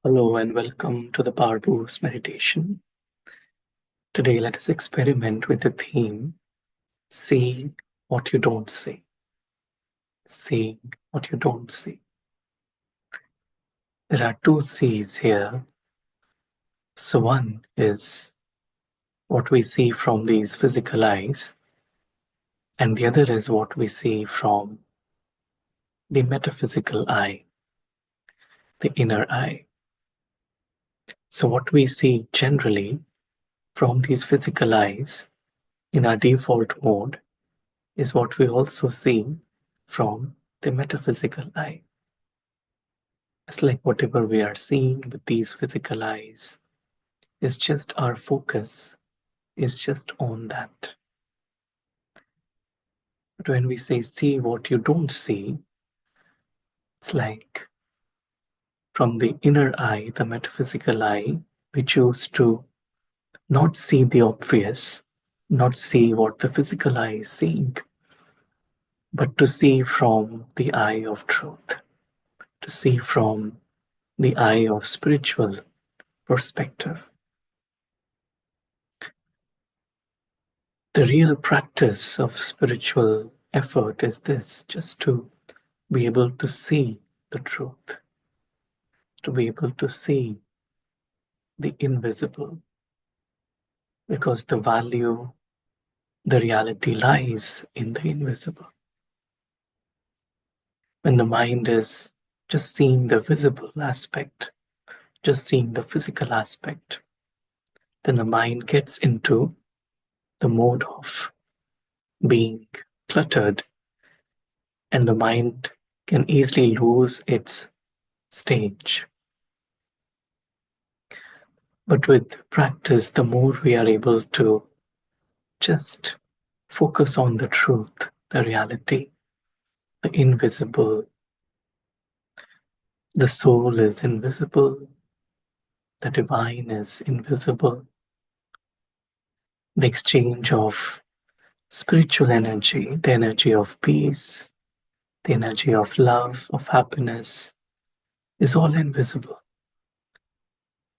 Hello and welcome to the Powerboost meditation. Today, let us experiment with the theme seeing what you don't see. Seeing what you don't see. There are two C's here. So, one is what we see from these physical eyes, and the other is what we see from the metaphysical eye, the inner eye. So, what we see generally from these physical eyes in our default mode is what we also see from the metaphysical eye. It's like whatever we are seeing with these physical eyes is just our focus, is just on that. But when we say see what you don't see, it's like from the inner eye, the metaphysical eye, we choose to not see the obvious, not see what the physical eye is seeing, but to see from the eye of truth, to see from the eye of spiritual perspective. The real practice of spiritual effort is this, just to be able to see the truth, to be able to see the invisible, because the value, the reality lies in the invisible. When the mind is just seeing the visible aspect, just seeing the physical aspect, then the mind gets into the mode of being cluttered, and the mind can easily lose its stage. But with practice, the more we are able to just focus on the truth, the reality, the invisible, the soul is invisible, the divine is invisible, the exchange of spiritual energy, the energy of peace, the energy of love, of happiness, is all invisible.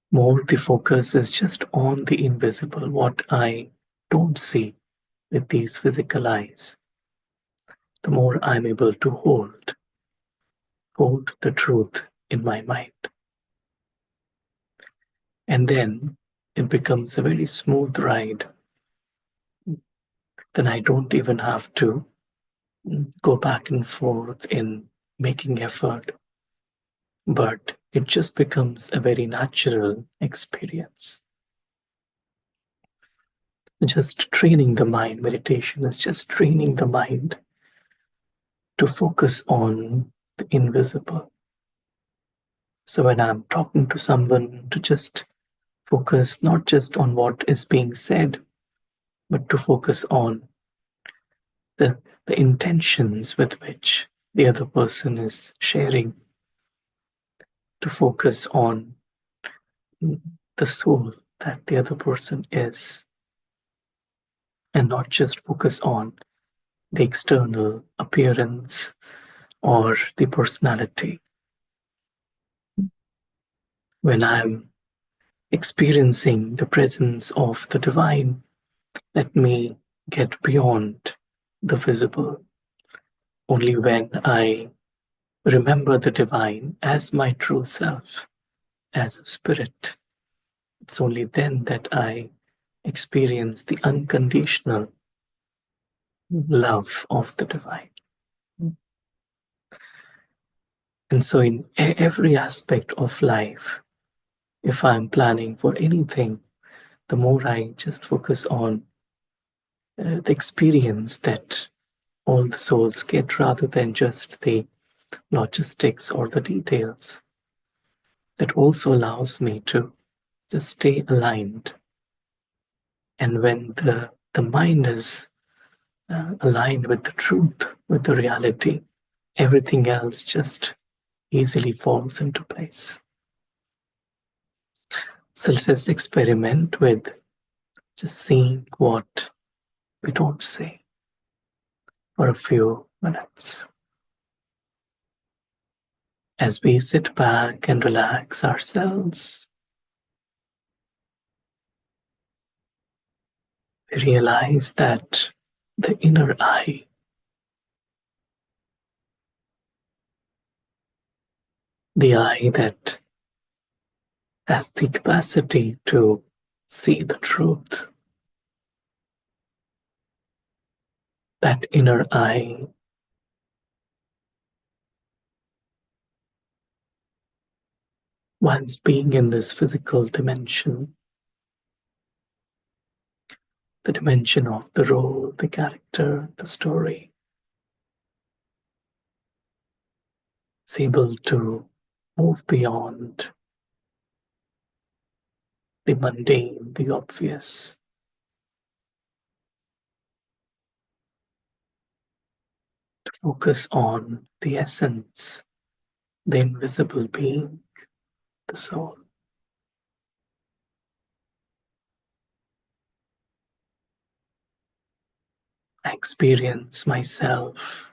More the focus is just on the invisible, what I don't see with these physical eyes, the more I'm able to hold the truth in my mind. And then it becomes a very smooth ride. Then I don't even have to go back and forth in making effort, but it just becomes a very natural experience. Just training the mind, meditation is just training the mind to focus on the invisible. So when I'm talking to someone, to just focus not just on what is being said, but to focus on the, the intentions with which the other person is sharing, to focus on the soul that the other person is, and not just focus on the external appearance or the personality. When I'm experiencing the presence of the divine, let me get beyond the visible. Only when I remember the divine as my true self, as a spirit, it's only then that I experience the unconditional love of the divine. And so, in every aspect of life, if I'm planning for anything, the more I just focus on the experience that all the souls get rather than just the logistics or the details, that also allows me to just stay aligned. And when the mind is aligned with the truth, with the reality, everything else just easily falls into place. So let us experiment with just seeing what we don't see for a few minutes. As we sit back and relax ourselves, we realize that the inner eye, the eye that has the capacity to see the truth, that inner eye once being in this physical dimension, the dimension of the role, the character, the story, is able to move beyond the mundane, the obvious, to focus on the essence, the invisible being, the soul. I experience myself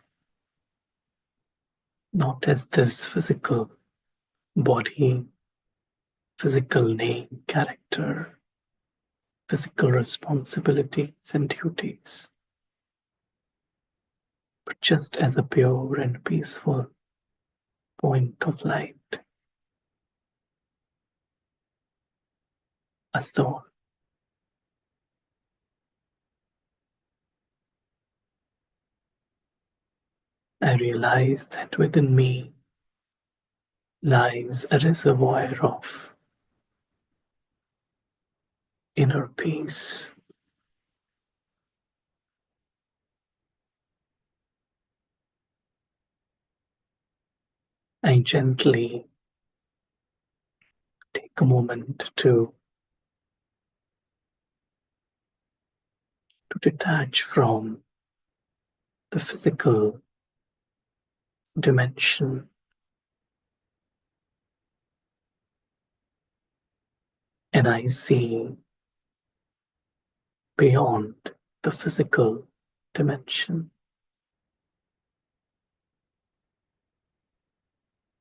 not as this physical body, physical name, character, physical responsibilities and duties, but just as a pure and peaceful point of light, a soul. I realize that within me lies a reservoir of inner peace. I gently take a moment to detach from the physical dimension, and I see beyond the physical dimension,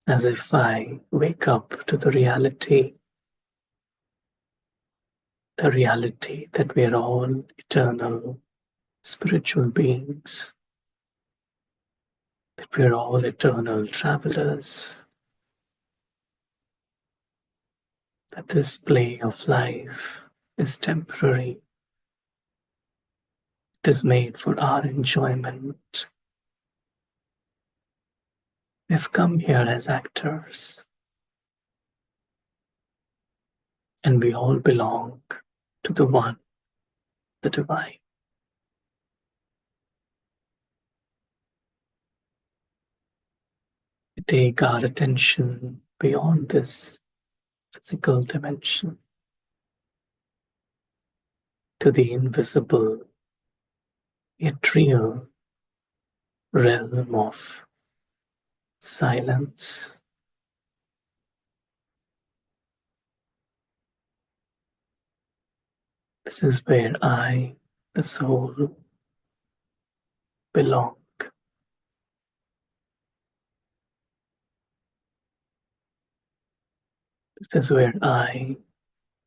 as if I wake up to the reality that we are all eternal spiritual beings, that we are all eternal travelers, that this play of life is temporary, it is made for our enjoyment. We've come here as actors, and we all belong to the One, the Divine. We take our attention beyond this physical dimension to the invisible yet real realm of silence. This is where I, the soul, belong. This is where I,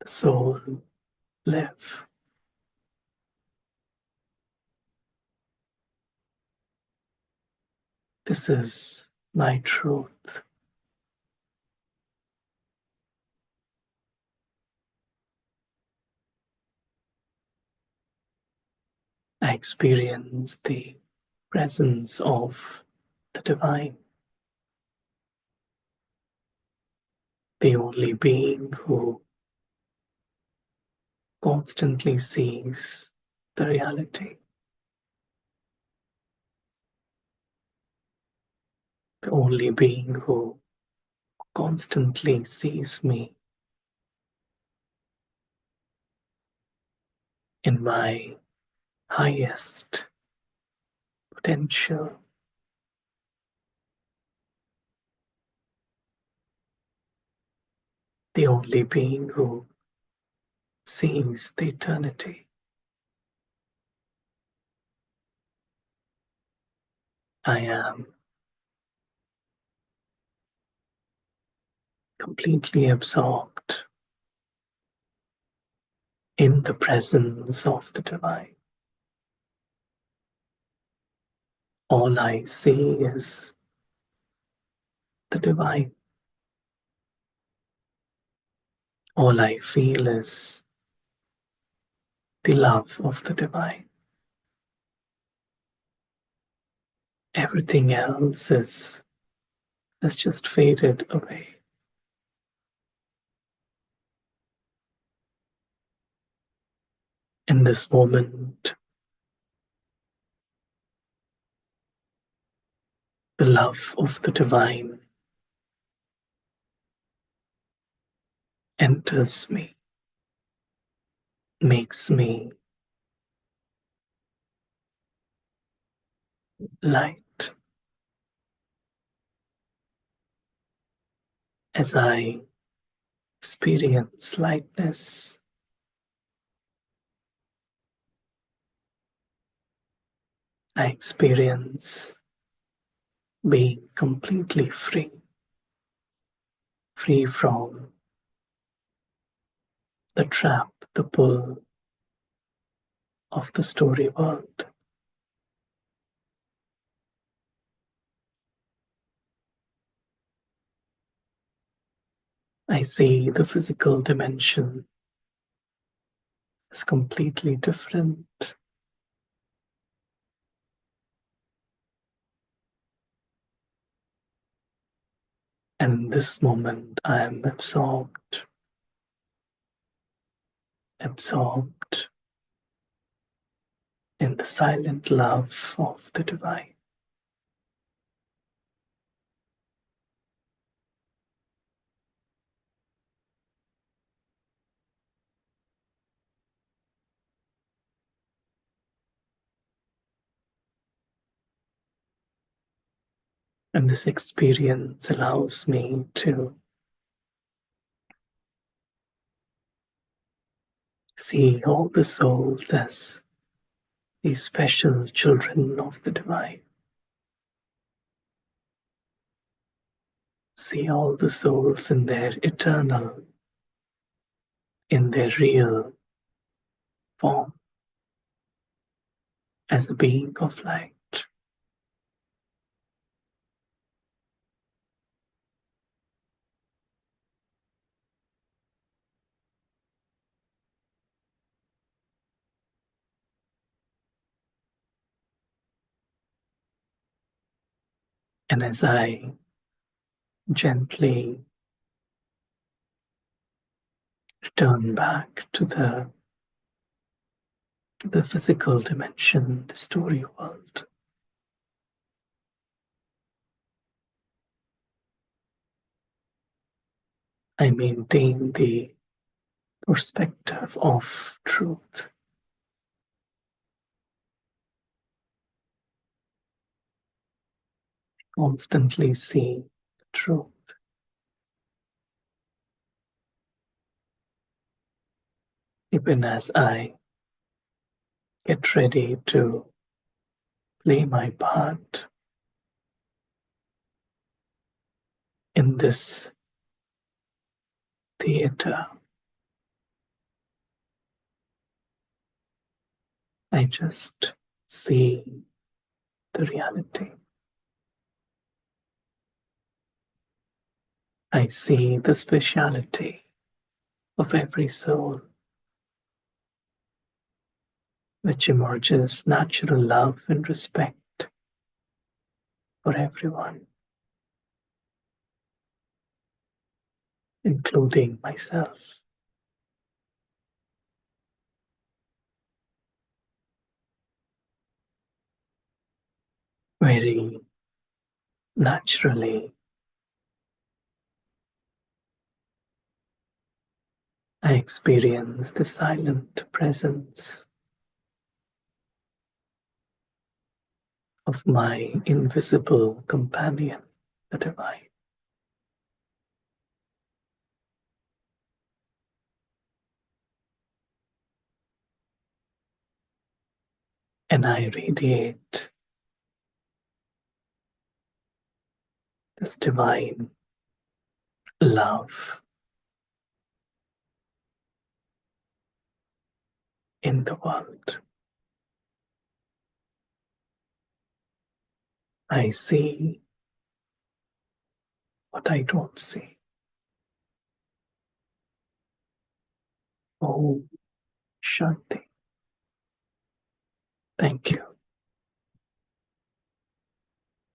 the soul, live. This is my truth. I experience the presence of the divine, the only being who constantly sees the reality, the only being who constantly sees me in my highest potential, the only being who sees the eternity. I am completely absorbed in the presence of the divine. All I see is the divine. All I feel is the love of the divine. Everything else has just faded away. In this moment, the love of the divine enters me, makes me light. As I experience lightness, I experience being completely free, free from the trap, the pull of the story world. I see the physical dimension as completely different. And in this moment, I am absorbed in the silent love of the divine. And this experience allows me to see all the souls as these special children of the divine. See all the souls in their eternal, in their real form as a being of light. And as I gently return back to the physical dimension, the story world, I maintain the perspective of truth. Constantly see the truth. Even as I get ready to play my part in this theater, I just see the reality. I see the speciality of every soul, which emerges natural love and respect for everyone, including myself. Very naturally, I experience the silent presence of my invisible companion, the divine. And I radiate this divine love in the world. I see what I don't see. Oh, Shanti. Thank you.